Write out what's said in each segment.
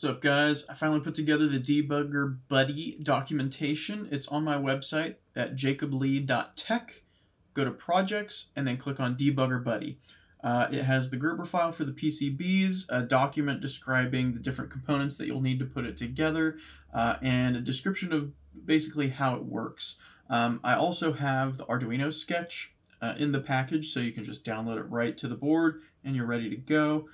What's up, guys? I finally put together the Debugger Buddy documentation. It's on my website at jacoblee.tech. Go to Projects and then click on Debugger Buddy. It has the grouper file for the PCBs, a document describing the different components that you'll need to put it together, and a description of basically how it works. I also have the Arduino sketch in the package, so you can just download it right to the board and you're ready to go.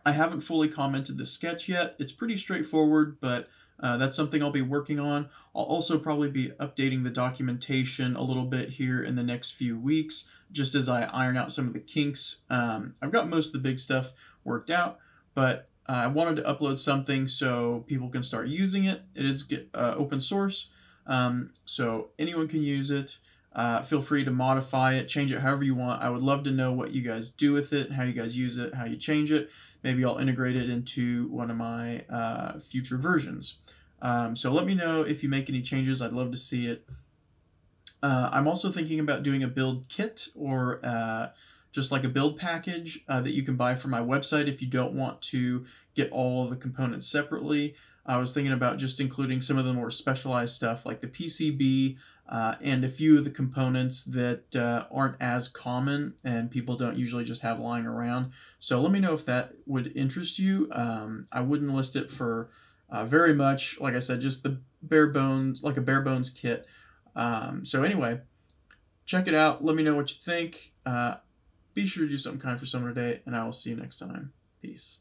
I haven't fully commented the sketch yet. It's pretty straightforward, but that's something I'll be working on. I'll also probably be updating the documentation a little bit here in the next few weeks, just as I iron out some of the kinks. I've got most of the big stuff worked out, but I wanted to upload something so people can start using it. It is open source, so anyone can use it. Feel free to modify it, change it however you want. I would love to know what you guys do with it, how you guys use it, how you change it. Maybe I'll integrate it into one of my future versions. So let me know if you make any changes. I'd love to see it. I'm also thinking about doing a build kit or just like a build package that you can buy from my website if you don't want to get all of the components separately. I was thinking about just including some of the more specialized stuff like the PCB and a few of the components that aren't as common and people don't usually just have lying around. So let me know if that would interest you. I wouldn't list it for very much. Like I said, just the bare bones, like a bare bones kit. So anyway, check it out. Let me know what you think. Be sure to do something kind for someone today, and I will see you next time. Peace.